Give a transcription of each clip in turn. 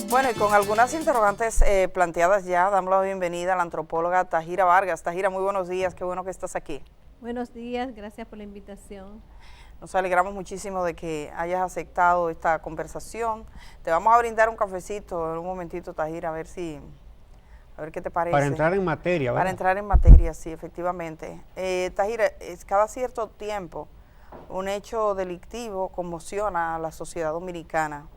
Bueno, y con algunas interrogantes planteadas ya, damos la bienvenida a la antropóloga Tajira Vargas. Tajira, muy buenos días, qué bueno que estás aquí. Buenos días, gracias por la invitación. Nos alegramos muchísimo de que hayas aceptado esta conversación. Te vamos a brindar un cafecito en un momentito, Tajira, a ver qué te parece. Para entrar en materia, ¿verdad? Para entrar en materia, sí, efectivamente. Tajira, cada cierto tiempo un hecho delictivo conmociona a la sociedad dominicana.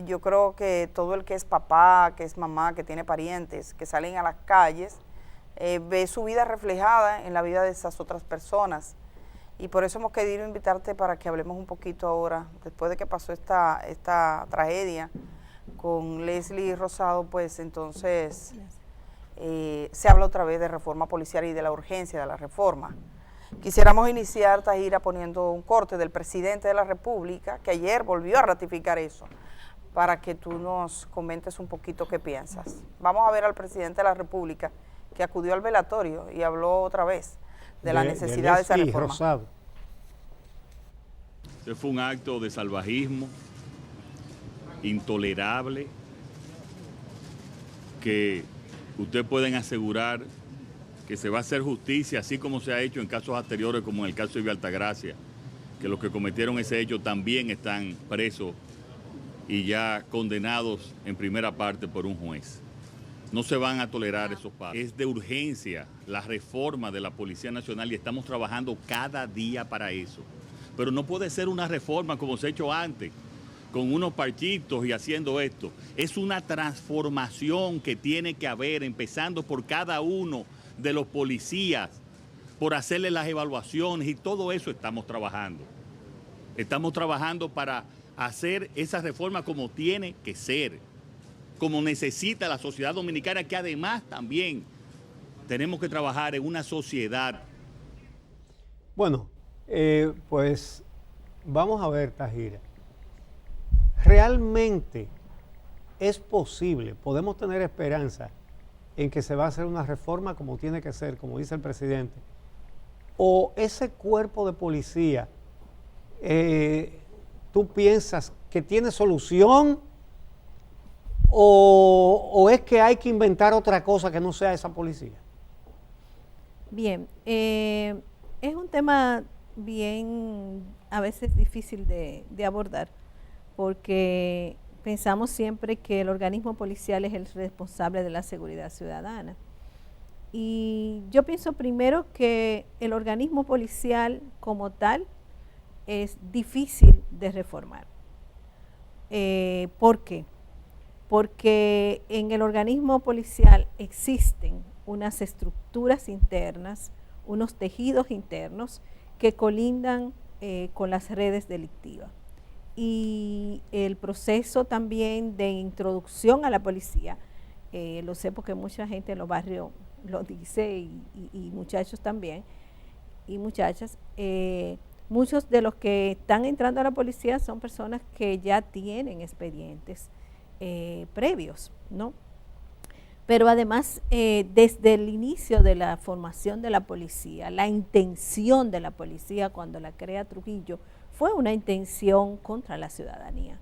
Yo creo que todo el que es papá, que es mamá, que tiene parientes, que salen a las calles, ve su vida reflejada en la vida de esas otras personas. Y por eso hemos querido invitarte para que hablemos un poquito ahora, después de que pasó esta tragedia con Leslie Rosado, pues entonces se habla otra vez de reforma policial y de la urgencia de la reforma. Quisiéramos iniciar, Tajira, poniendo un corte del presidente de la República, que ayer volvió a ratificar eso, para que tú nos comentes un poquito qué piensas. Vamos a ver al presidente de la República, que acudió al velatorio y habló otra vez de la necesidad de esa reforma. Rosado. Ese fue un acto de salvajismo intolerable que ustedes pueden asegurar que se va a hacer justicia, así como se ha hecho en casos anteriores, como en el caso de Villa Altagracia, que los que cometieron ese hecho también están presos y ya condenados en primera parte por un juez. No se van a tolerar esos pasos. Es de urgencia la reforma de la Policía Nacional y estamos trabajando cada día para eso. Pero no puede ser una reforma como se ha hecho antes, con unos parchitos y haciendo esto. Es una transformación que tiene que haber, empezando por cada uno de los policías, por hacerle las evaluaciones y todo eso estamos trabajando. Estamos trabajando para hacer esa reforma como tiene que ser, como necesita la sociedad dominicana, que además también tenemos que trabajar en una sociedad. Bueno, pues vamos a ver, Tajira. ¿Realmente es posible, podemos tener esperanza en que se va a hacer una reforma como tiene que ser, como dice el presidente? ¿O ese cuerpo de policía, tú piensas que tiene solución o es que hay que inventar otra cosa que no sea esa policía? Bien, es un tema bien, a veces difícil de abordar, porque pensamos siempre que el organismo policial es el responsable de la seguridad ciudadana. Y yo pienso primero que el organismo policial como tal es difícil de reformar. ¿Por qué? Porque en el organismo policial existen unas estructuras internas, unos tejidos internos que colindan con las redes delictivas. Y el proceso también de introducción a la policía, lo sé porque mucha gente en los barrios lo dice y muchachos también, y muchachas, muchos de los que están entrando a la policía son personas que ya tienen expedientes previos, ¿no? Pero además, desde el inicio de la formación de la policía, la intención de la policía cuando la crea Trujillo fue una intención contra la ciudadanía.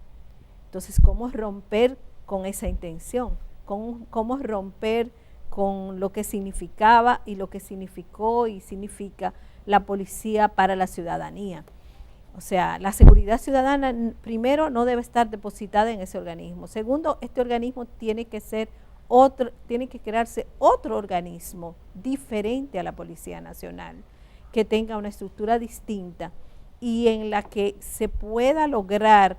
Entonces, ¿cómo romper con esa intención? ¿Cómo romper con lo que significaba y lo que significó y significa la policía para la ciudadanía? O sea, la seguridad ciudadana, primero, no debe estar depositada en ese organismo. Segundo, este organismo tiene que crearse otro organismo diferente a la Policía Nacional, que tenga una estructura distinta y en la que se pueda lograr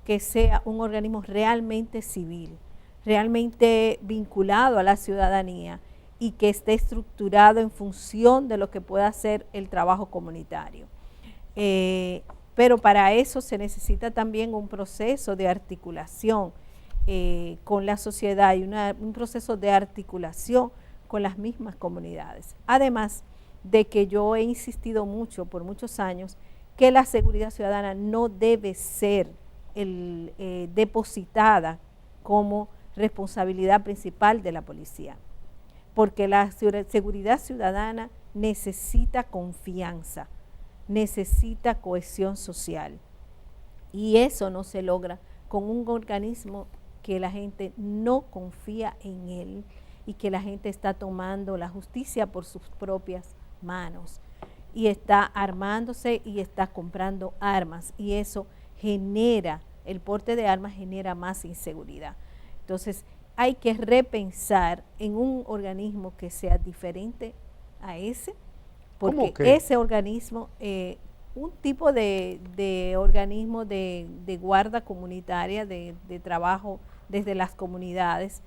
que sea un organismo realmente civil, realmente vinculado a la ciudadanía y que esté estructurado en función de lo que pueda ser el trabajo comunitario. Pero para eso se necesita también un proceso de articulación con la sociedad y un proceso de articulación con las mismas comunidades. Además de que yo he insistido mucho, por muchos años, que la seguridad ciudadana no debe ser depositada como responsabilidad principal de la policía, porque la seguridad ciudadana necesita confianza, necesita cohesión social, y eso no se logra con un organismo que la gente no confía en él y que la gente está tomando la justicia por sus propias manos y está armándose y está comprando armas, y eso genera, el porte de armas genera más inseguridad. Entonces hay que repensar en un organismo que sea diferente a ese, porque ese organismo, un tipo de organismo de guarda comunitaria, de trabajo desde las comunidades,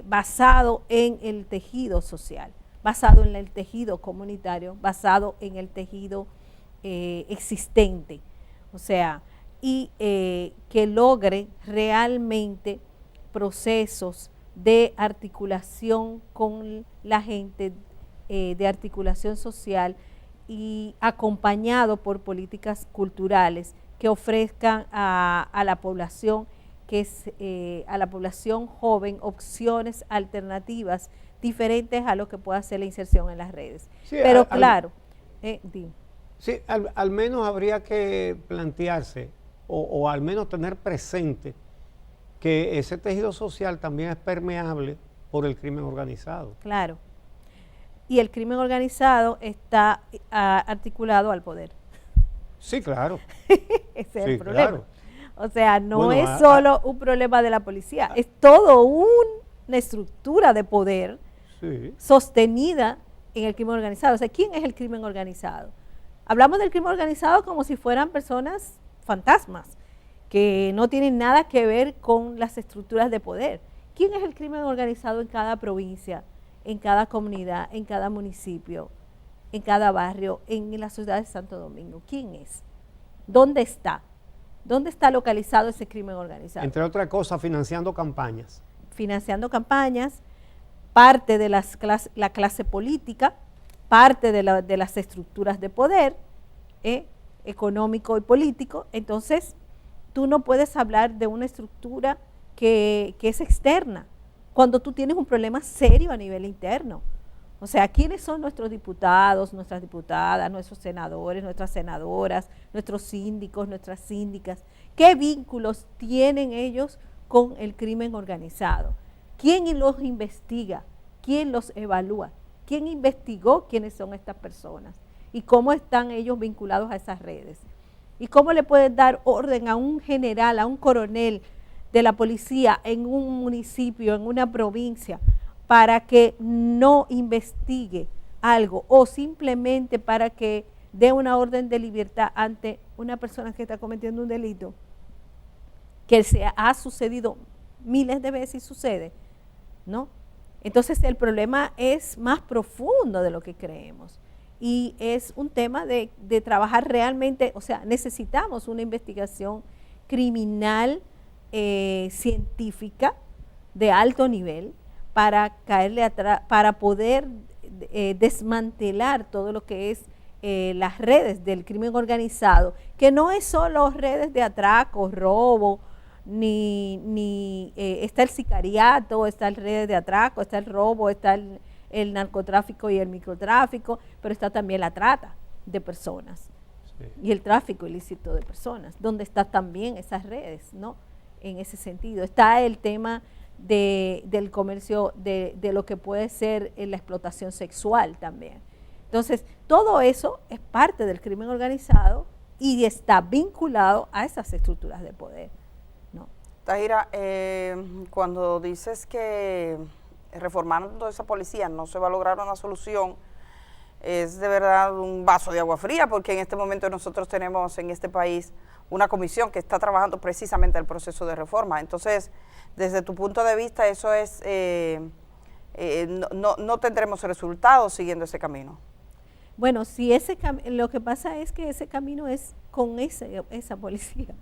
basado en el tejido social, basado en el tejido comunitario, basado en el tejido existente, o sea, y que logre realmente procesos de articulación con la gente, de articulación social, y acompañado por políticas culturales que ofrezcan a la población, a la población joven, opciones alternativas diferentes a lo que pueda ser la inserción en las redes. Sí, pero claro, sí, al menos habría que plantearse o al menos tener presente que ese tejido social también es permeable por el crimen organizado. Claro. Y el crimen organizado está articulado al poder. Sí, claro. Ese es el problema. Claro. O sea, no es solo un problema de la policía, es todo una estructura de poder sostenida en el crimen organizado. O sea, ¿quién es el crimen organizado? Hablamos del crimen organizado como si fueran personas fantasmas, que no tienen nada que ver con las estructuras de poder. ¿Quién es el crimen organizado en cada provincia, en cada comunidad, en cada municipio, en cada barrio, en la ciudad de Santo Domingo? ¿Quién es? ¿Dónde está? ¿Dónde está localizado ese crimen organizado? Entre otras cosas, financiando campañas. Financiando campañas, parte de la clase política, parte de las estructuras de poder, económico y político. Entonces, tú no puedes hablar de una estructura que es externa, cuando tú tienes un problema serio a nivel interno. O sea, ¿quiénes son nuestros diputados, nuestras diputadas, nuestros senadores, nuestras senadoras, nuestros síndicos, nuestras síndicas? ¿Qué vínculos tienen ellos con el crimen organizado? ¿Quién los investiga? ¿Quién los evalúa? ¿Quién investigó quiénes son estas personas? ¿Y cómo están ellos vinculados a esas redes? ¿Y cómo le pueden dar orden a un general, a un coronel de la policía en un municipio, en una provincia, para que no investigue algo o simplemente para que dé una orden de libertad ante una persona que está cometiendo un delito que ha sucedido miles de veces y sucede, ¿no? Entonces el problema es más profundo de lo que creemos y es un tema de trabajar realmente. O sea, necesitamos una investigación criminal científica de alto nivel para caerle atrás, para poder desmantelar todo lo que es las redes del crimen organizado, que no es solo redes de atracos, robo, ni está el sicariato, está el redes de atraco, está el robo, está el narcotráfico y el microtráfico, pero está también la trata de personas y el tráfico ilícito de personas, donde están también esas redes, ¿no? En ese sentido está el tema del comercio, de lo que puede ser la explotación sexual también. Entonces, todo eso es parte del crimen organizado y está vinculado a esas estructuras de poder, ¿no? Tahira, cuando dices que reformando esa policía no se va a lograr una solución, es de verdad un vaso de agua fría, porque en este momento nosotros tenemos en este país una comisión que está trabajando precisamente el proceso de reforma. Entonces, desde tu punto de vista, eso es no tendremos resultados siguiendo ese camino. Bueno, si lo que pasa es que ese camino es con esa policía.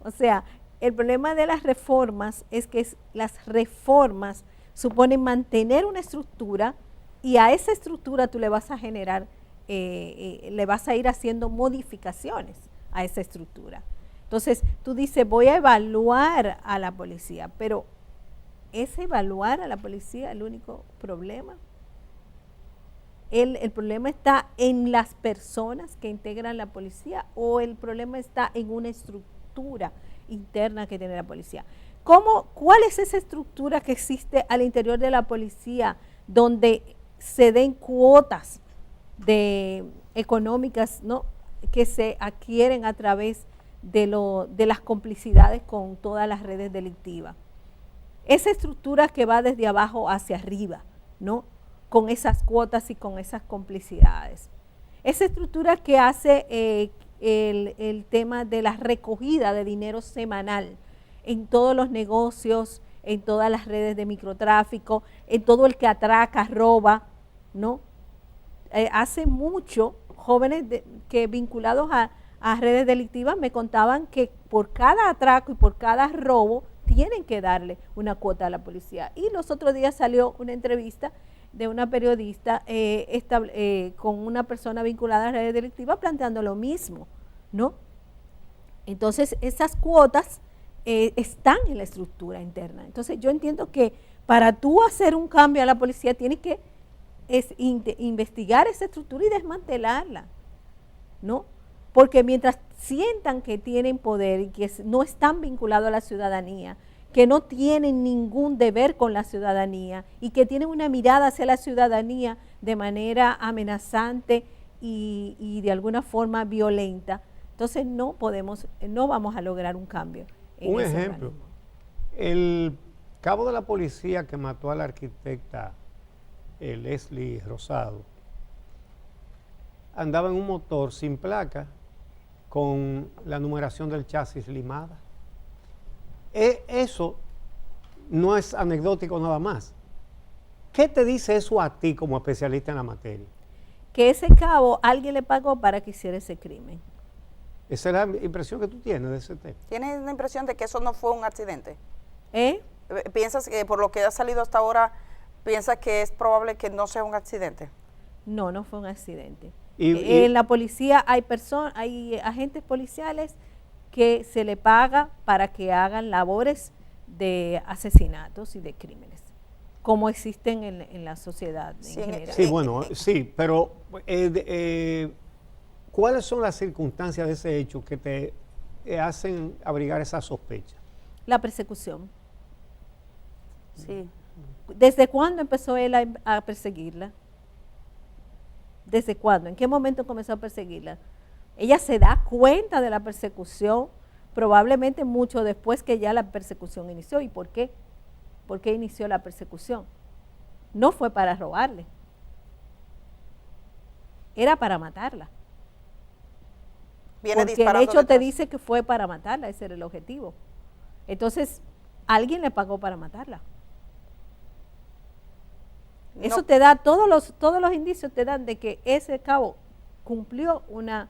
O sea, el problema de las reformas es que las reformas suponen mantener una estructura y a esa estructura tú le vas a generar, le vas a ir haciendo modificaciones a esa estructura. Entonces, tú dices, voy a evaluar a la policía, pero ¿es evaluar a la policía el único problema? ¿El problema está en las personas que integran la policía o el problema está en una estructura estructura interna que tiene la policía. ¿Cuál es esa estructura que existe al interior de la policía donde se den cuotas económicas, ¿no?, que se adquieren a través de las complicidades con todas las redes delictivas? Esa estructura que va desde abajo hacia arriba, ¿no?, con esas cuotas y con esas complicidades. Esa estructura que hace el tema de la recogida de dinero semanal en todos los negocios, en todas las redes de microtráfico, en todo el que atraca, roba, ¿no? Hace mucho, jóvenes que vinculados a redes delictivas me contaban que por cada atraco y por cada robo tienen que darle una cuota a la policía. Y los otros días salió una entrevista de una periodista con una persona vinculada a redes delictivas planteando lo mismo, ¿no? Entonces, esas cuotas están en la estructura interna. Entonces, yo entiendo que para tú hacer un cambio a la policía tienes que investigar esa estructura y desmantelarla, ¿no? Porque mientras sientan que tienen poder y que no están vinculados a la ciudadanía, que no tienen ningún deber con la ciudadanía y que tienen una mirada hacia la ciudadanía de manera amenazante y de alguna forma violenta, entonces no vamos a lograr un cambio. Un ejemplo, el cabo de la policía que mató a la arquitecta Leslie Rosado andaba en un motor sin placa con la numeración del chasis limada. Eso no es anecdótico nada más. ¿Qué te dice eso a ti como especialista en la materia? Que ese cabo alguien le pagó para que hiciera ese crimen. Esa es la impresión que tú tienes de ese tema. ¿Tienes la impresión de que eso no fue un accidente? ¿Eh? ¿Piensas que por lo que ha salido hasta ahora, piensas que es probable que no sea un accidente? No, no fue un accidente. Y en la policía hay agentes policiales que se le paga para que hagan labores de asesinatos y de crímenes, como existen en la sociedad en general. Sí, bueno, sí, pero ¿cuáles son las circunstancias de ese hecho que te hacen abrigar esa sospecha? La persecución. Sí. ¿Desde cuándo empezó él a perseguirla? ¿Desde cuándo? ¿En qué momento comenzó a perseguirla? Ella se da cuenta de la persecución probablemente mucho después que ya la persecución inició. ¿Y por qué? ¿Por qué inició la persecución? No fue para robarle. Era para matarla. Porque el hecho te dice que fue para matarla, ese era el objetivo. Entonces, alguien le pagó para matarla. No. Eso te da, todos los indicios te dan de que ese cabo cumplió una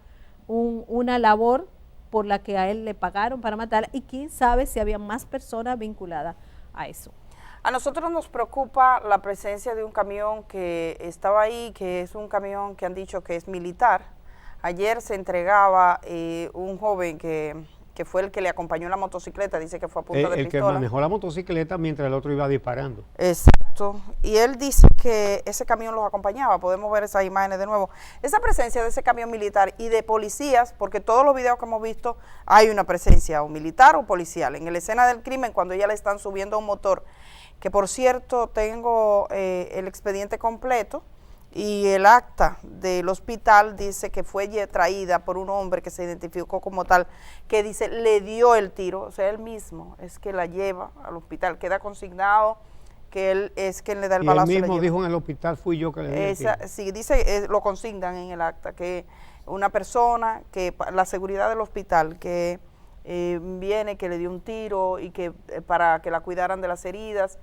labor por la que a él le pagaron para matarla, y quién sabe si había más personas vinculadas a eso. A nosotros nos preocupa la presencia de un camión que estaba ahí, que es un camión que han dicho que es militar. Ayer se entregaba un joven que fue el que le acompañó en la motocicleta, dice que fue a punta de pistola. El que manejó la motocicleta mientras el otro iba disparando. Exacto, y él dice que ese camión los acompañaba. Podemos ver esas imágenes de nuevo. Esa presencia de ese camión militar y de policías, porque todos los videos que hemos visto hay una presencia o militar o policial. En la escena del crimen, cuando ella le están subiendo a un motor, que por cierto tengo el expediente completo, y el acta del hospital dice que fue traída por un hombre que se identificó como tal, que dice le dio el tiro, o sea, él mismo es que la lleva al hospital, queda consignado que él es quien le da el balazo. Y él mismo dijo en el hospital, fui yo que le di el tiro. Sí, dice, lo consignan en el acta, que una persona, que la seguridad del hospital, que viene, que le dio un tiro y que para que la cuidaran de las heridas,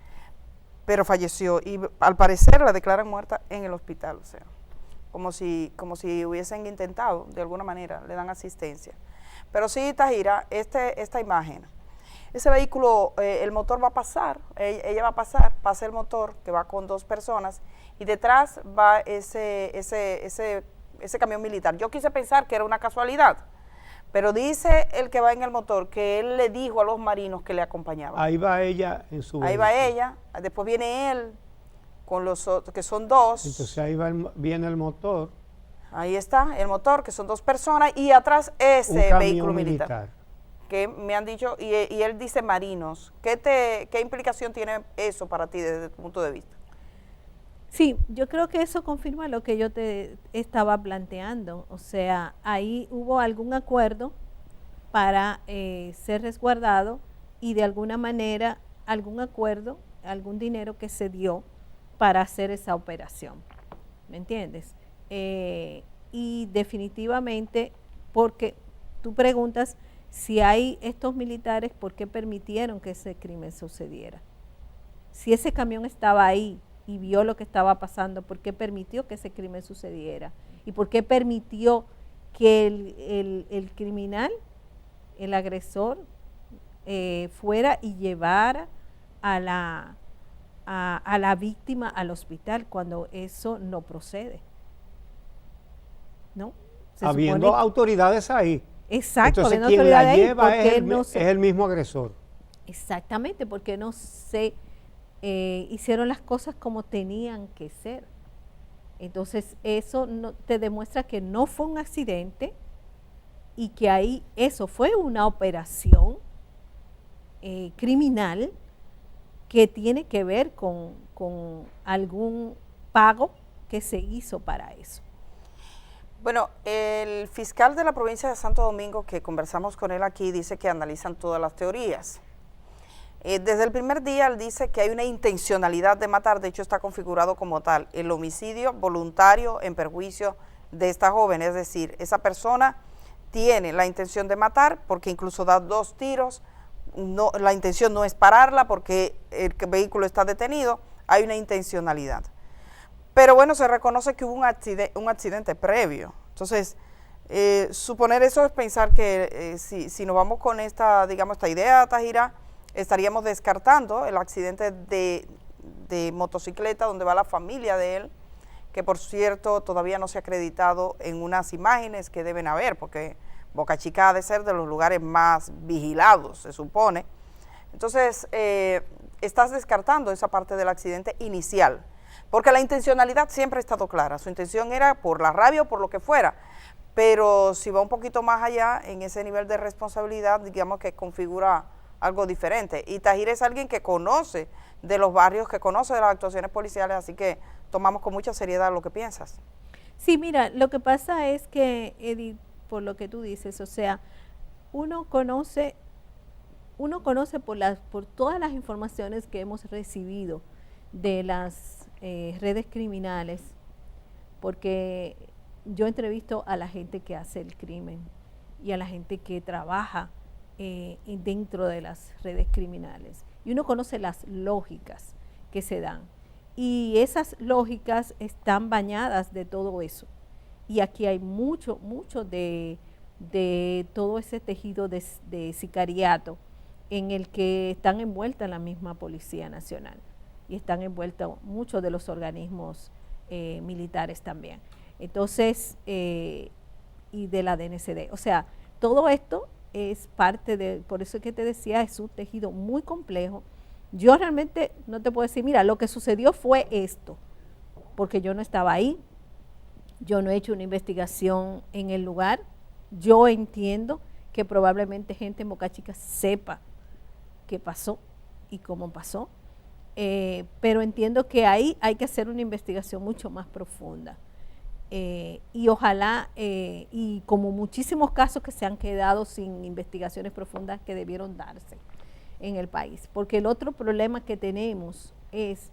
pero falleció y al parecer la declaran muerta en el hospital, o sea, como si hubiesen intentado, de alguna manera, le dan asistencia. Pero sí, Tahira, esta imagen, ese vehículo, el motor va a pasar, ella va a pasar, pasa el motor, que va con dos personas, y detrás va ese camión militar. Yo quise pensar que era una casualidad, pero dice el que va en el motor que él le dijo a los marinos que le acompañaban. Ahí va ella en su Ahí va ella, después viene él con los otros, que son dos. Entonces ahí viene el motor. Ahí está el motor, que son dos personas, y atrás ese vehículo militar. que me han dicho, y él dice marinos. ¿Qué implicación tiene eso para ti desde tu punto de vista? Sí, yo creo que eso confirma lo que yo te estaba planteando. O sea, ahí hubo algún acuerdo para ser resguardado y de alguna manera algún acuerdo, algún dinero que se dio para hacer esa operación. ¿Me entiendes? Y definitivamente, porque tú preguntas si hay estos militares, ¿por qué permitieron que ese crimen sucediera? Si ese camión estaba ahí y vio lo que estaba pasando, ¿por qué permitió que ese crimen sucediera? ¿Y por qué permitió que el criminal, el agresor, fuera y llevara a la víctima al hospital cuando eso no procede? ¿No? Habiendo autoridades ahí. Exacto. Entonces habiendo quien autoridades la ahí, lleva es el mismo agresor. Exactamente, porque no se hicieron las cosas como tenían que ser. Entonces eso te demuestra que no fue un accidente y que ahí eso fue una operación criminal que tiene que ver con algún pago que se hizo para eso. Bueno, el fiscal de la provincia de Santo Domingo, que conversamos con él aquí, dice que analizan todas las teorías. Desde el primer día él dice que hay una intencionalidad de matar, de hecho está configurado como tal, el homicidio voluntario en perjuicio de esta joven, es decir, esa persona tiene la intención de matar porque incluso da 2 tiros, no, la intención no es pararla porque el vehículo está detenido, hay una intencionalidad. Pero bueno, se reconoce que hubo un accidente previo. Entonces, suponer eso es pensar que si nos vamos con esta idea, Tahira, estaríamos descartando el accidente de motocicleta donde va la familia de él, que por cierto todavía no se ha acreditado en unas imágenes que deben haber, porque Boca Chica ha de ser de los lugares más vigilados, se supone. Entonces, estás descartando esa parte del accidente inicial, porque la intencionalidad siempre ha estado clara, su intención era por la rabia o por lo que fuera, pero si va un poquito más allá en ese nivel de responsabilidad, digamos que configura algo diferente. Y Tahira es alguien que conoce de los barrios, que conoce de las actuaciones policiales, así que tomamos con mucha seriedad lo que piensas. Sí, mira, lo que pasa es que, Edith, por lo que tú dices, o sea, uno conoce por todas las informaciones que hemos recibido de las redes criminales, porque yo entrevisto a la gente que hace el crimen y a la gente que trabaja dentro de las redes criminales, y uno conoce las lógicas que se dan, y esas lógicas están bañadas de todo eso, y aquí hay mucho de todo ese tejido de sicariato en el que están envueltas la misma Policía Nacional y están envueltos muchos de los organismos militares también. Entonces, y de la DNCD. O sea, todo esto es parte de, por eso es que te decía, es un tejido muy complejo. Yo realmente no te puedo decir, mira, lo que sucedió fue esto, porque yo no estaba ahí, yo no he hecho una investigación en el lugar. Yo entiendo que probablemente gente en Boca Chica sepa qué pasó y cómo pasó, pero entiendo que ahí hay que hacer una investigación mucho más profunda. Y ojalá, y como muchísimos casos que se han quedado sin investigaciones profundas que debieron darse en el país, porque el otro problema que tenemos es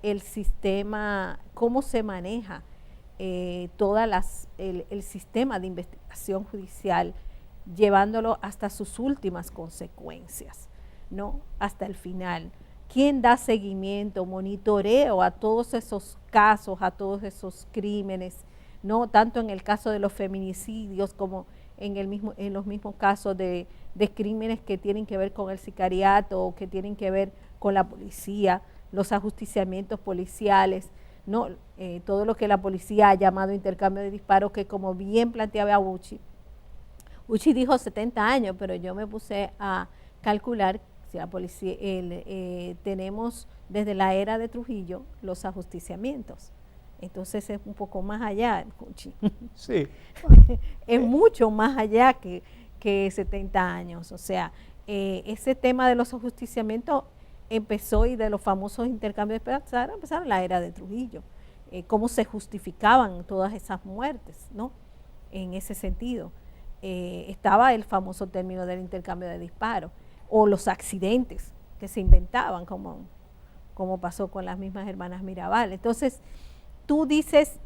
el sistema, cómo se maneja el sistema de investigación judicial, llevándolo hasta sus últimas consecuencias, ¿no? Hasta el final. ¿Quién da seguimiento, monitoreo a todos esos casos, a todos esos crímenes, no tanto en el caso de los feminicidios como en los mismos casos de crímenes que tienen que ver con el sicariato o que tienen que ver con la policía, los ajusticiamientos policiales, no, todo lo que la policía ha llamado intercambio de disparos, que como bien planteaba Uchi dijo 70 años, pero yo me puse a calcular si la policía, tenemos desde la era de Trujillo los ajusticiamientos. Entonces es un poco más allá, Uchi. Sí. Es mucho más allá que que 70 años. O sea, ese tema de los ajusticiamientos empezó, y de los famosos intercambios empezaron en la era de Trujillo. Cómo se justificaban todas esas muertes, ¿no? En ese sentido. Estaba el famoso término del intercambio de disparos, o los accidentes que se inventaban, como pasó con las mismas hermanas Mirabal. Entonces, tú dices,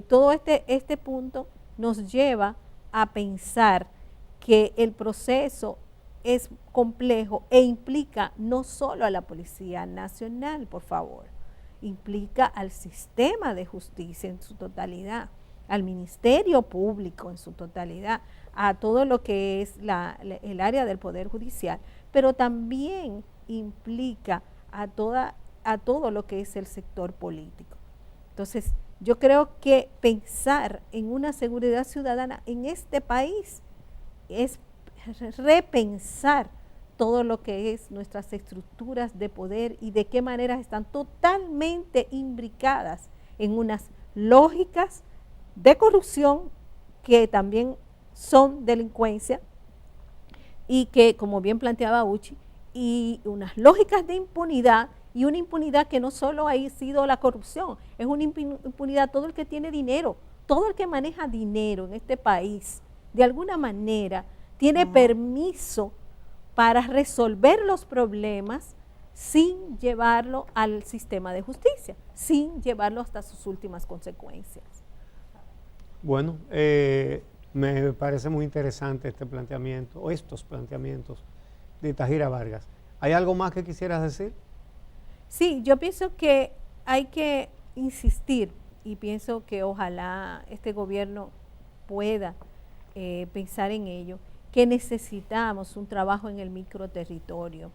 todo este punto nos lleva a pensar que el proceso es complejo e implica no solo a la Policía Nacional, por favor, implica al sistema de justicia en su totalidad, al Ministerio Público en su totalidad, a todo lo que es el área del Poder Judicial, pero también implica a todo lo que es el sector político. Entonces, yo creo que pensar en una seguridad ciudadana en este país es repensar todo lo que es nuestras estructuras de poder y de qué manera están totalmente imbricadas en unas lógicas de corrupción que también son delincuencia, y que, como bien planteaba Uchi, y unas lógicas de impunidad, y una impunidad que no solo ha sido la corrupción, es una impunidad todo el que tiene dinero, todo el que maneja dinero en este país, de alguna manera tiene permiso para resolver los problemas sin llevarlo al sistema de justicia, sin llevarlo hasta sus últimas consecuencias. Bueno, me parece muy interesante este planteamiento, o estos planteamientos de Tahira Vargas. ¿Hay algo más que quisieras decir? Sí, yo pienso que hay que insistir, y pienso que ojalá este gobierno pueda pensar en ello, que necesitamos un trabajo en el microterritorio,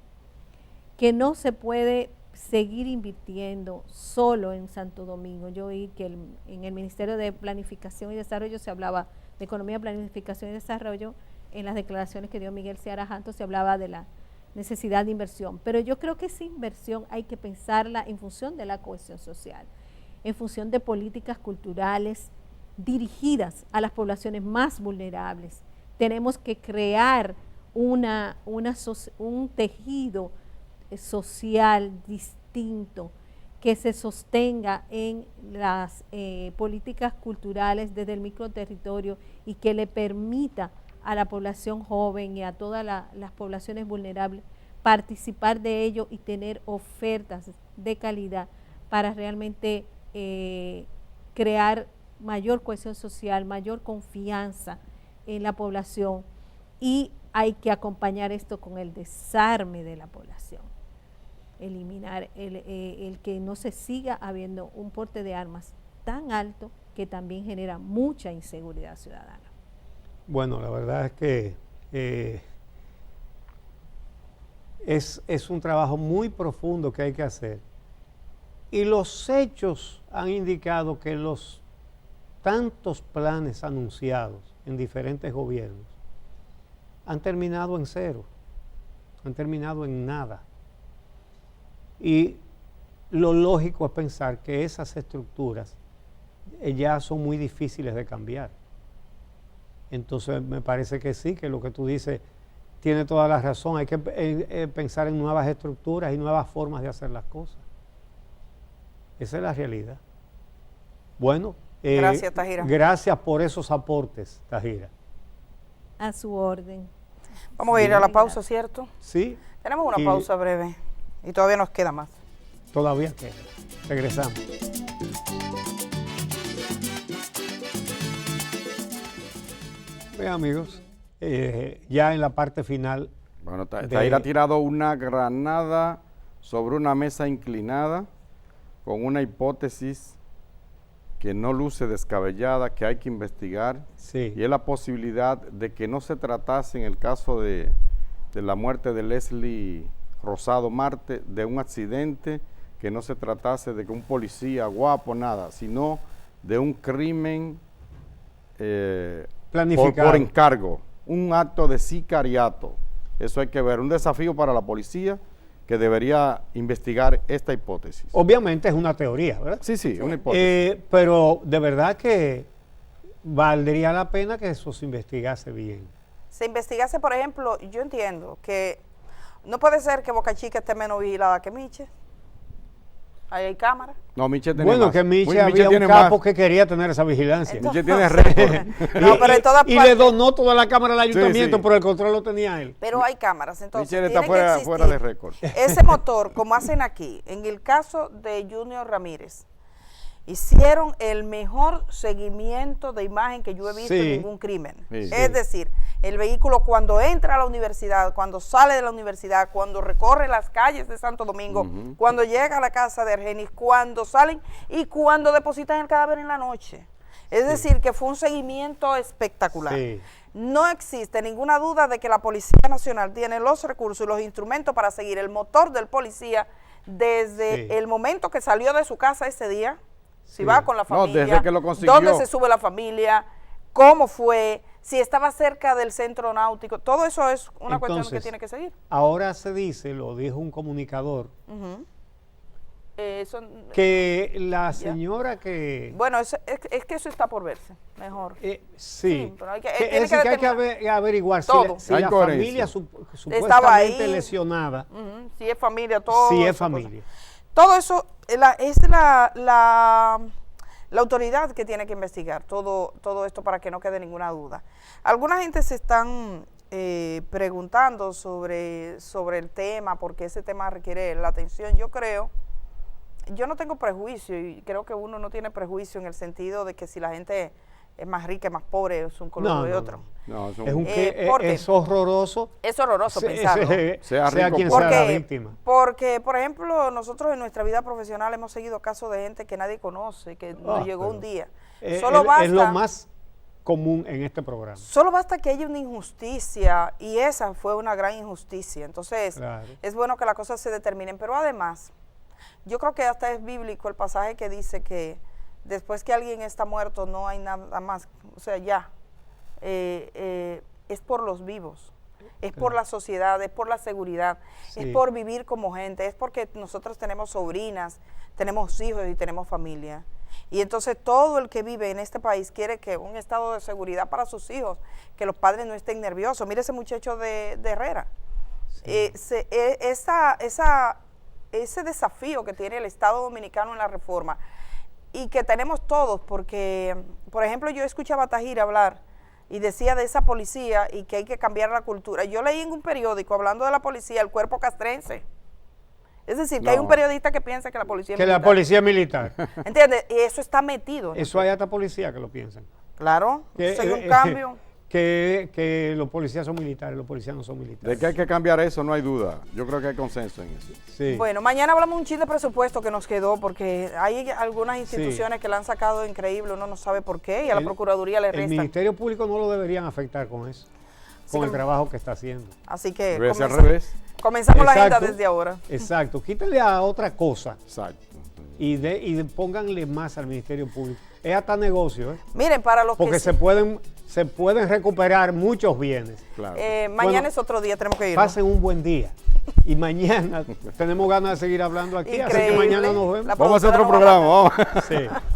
que no se puede seguir invirtiendo solo en Santo Domingo. Yo oí que en el Ministerio de Planificación y Desarrollo se hablaba de Economía, Planificación y Desarrollo. En las declaraciones que dio Miguel Seara Janto se hablaba de la necesidad de inversión, pero yo creo que esa inversión hay que pensarla en función de la cohesión social, en función de políticas culturales dirigidas a las poblaciones más vulnerables. Tenemos que crear un tejido social distinto que se sostenga en las políticas culturales desde el microterritorio, y que le permita a la población joven y a todas las poblaciones vulnerables participar de ello y tener ofertas de calidad para realmente crear mayor cohesión social, mayor confianza en la población, y hay que acompañar esto con el desarme de la población, eliminar el que no se siga habiendo un porte de armas tan alto que también genera mucha inseguridad ciudadana. Bueno, la verdad es que es un trabajo muy profundo que hay que hacer, y los hechos han indicado que los tantos planes anunciados en diferentes gobiernos han terminado en cero, han terminado en nada. Y lo lógico es pensar que esas estructuras ya son muy difíciles de cambiar. Entonces me parece que sí, que lo que tú dices tiene toda la razón. Hay que pensar en nuevas estructuras y nuevas formas de hacer las cosas. Esa es la realidad. Bueno, gracias, Tahira. Gracias por esos aportes, Tahira. A su orden. Vamos a ir a la pausa, ¿cierto? Sí. Tenemos una pausa breve y todavía nos queda más. Todavía queda. Regresamos. Bien, amigos, ya en la parte final. Bueno, Tahira ha tirado una granada sobre una mesa inclinada con una hipótesis que no luce descabellada, que hay que investigar, sí, y es la posibilidad de que no se tratase, en el caso de la muerte de Leslie Rosado Marte, de un accidente, que no se tratase de que un policía guapo, nada, sino de un crimen planificado por encargo, un acto de sicariato. Eso hay que ver, un desafío para la policía, que debería investigar esta hipótesis. Obviamente es una teoría, ¿verdad? Sí, sí, una hipótesis. Pero de verdad que valdría la pena que eso se investigase bien. se investigase, por ejemplo, yo entiendo que no puede ser que Boca Chica esté menos vigilada que Miche. Ahí hay cámaras. No, Miche tiene Bueno, más. que Miche Miche había un tiene capo más. que quería tener esa vigilancia. Miche tiene récord. No, pero en todas y le partes. donó toda la cámara al ayuntamiento, sí. pero el control lo tenía él. Pero hay cámaras, entonces Michelle está tiene que existir fuera de récord. ese motor, como hacen aquí, en el caso de Junior Ramírez, hicieron el mejor seguimiento de imagen que yo he visto en Sí. ningún crimen. Sí. Es decir, el vehículo cuando entra a la universidad, cuando sale de la universidad, cuando recorre las calles de Santo Domingo, cuando llega a la casa de Argenis, cuando salen y cuando depositan el cadáver en la noche. Es decir, que fue un seguimiento espectacular. Sí. No existe ninguna duda de que la Policía Nacional tiene los recursos y los instrumentos para seguir el motor del policía desde Sí. el momento que salió de su casa ese día, si Sí. va con la No, familia, desde que lo consiguió. dónde se sube la familia, cómo fue, si estaba cerca del centro náutico, todo eso es una cuestión que Entonces, tiene que seguir. Ahora se dice, lo dijo un comunicador, Ujú. que la señora que... Bueno, es que eso está por verse, mejor. sí, Sí, pero hay que- que, tiene es decir, que que hay que determinar averiguar si todo. si Hay la coherencia. familia Estaba supuestamente ahí. lesionada, Ujú, si es familia, todo. si es esa cosa. familia. Todo eso es la autoridad que tiene que investigar todo esto para que no quede ninguna duda. Alguna gente se están preguntando sobre el tema, porque ese tema requiere la atención. Yo no tengo prejuicio y creo que uno no tiene prejuicio en el sentido de que si la gente es más rica, es más pobre, es un color No, de no, otro. No, Es, un porque- es horroroso. Es horroroso se- pensarlo. Sea sea rico quien o sea pobre. la víctima. Porque, por ejemplo, nosotros en nuestra vida profesional hemos seguido casos de gente que nadie conoce, que nos llegó pero un día. Es Solo es lo basta, más común en este programa. solo basta que haya una injusticia, y esa fue una gran injusticia. Entonces, Claro. es bueno que las cosas se determinen. Pero además, yo creo que hasta es bíblico el pasaje que dice que después que alguien está muerto no hay nada más. O sea, ya. Es por los vivos. Es por la sociedad, es por la seguridad, Sí. es por vivir como gente, es porque nosotros tenemos sobrinas, tenemos hijos y tenemos familia. Y entonces todo el que vive en este país quiere que un estado de seguridad para sus hijos, que los padres no estén nerviosos. Mire ese muchacho de Herrera. Ese desafío que tiene el Estado Dominicano en la reforma y que tenemos todos, porque, por ejemplo, yo escuchaba a Tahir hablar y decía de esa policía y que hay que cambiar la cultura. Yo leí en un periódico, hablando de la policía, el cuerpo castrense. Es decir, que hay un periodista que piensa que la policía es Que la militar. policía militar. ¿Entiendes? Y eso está metido. Eso hay hasta policía que lo piensan. Claro, Que, eso es un cambio. Que los policías son militares, los policías no son militares. De que hay que cambiar eso, no hay duda. Yo creo que hay consenso en eso. Sí. Bueno, mañana hablamos un chin de presupuesto que nos quedó, porque hay algunas instituciones que la han sacado increíble, uno no sabe por qué, y a la Procuraduría le El restan. Ministerio Público no lo deberían afectar con eso, con el trabajo que está haciendo. Así que Debe ser al revés. comenzamos la agenda Exacto. desde ahora. Exacto. Quítale a otra cosa Exacto. y pónganle más al Ministerio Público. Es hasta negocio, ¿eh? Miren, para los Porque que se pueden recuperar muchos bienes. Claro. mañana Bueno, es otro día, tenemos que ir. Pasen un buen día. Y mañana tenemos ganas de seguir hablando aquí, así que Increíble. mañana nos vemos. La Vamos a hacer otro productora nos va a programa, matar. vamos. Sí.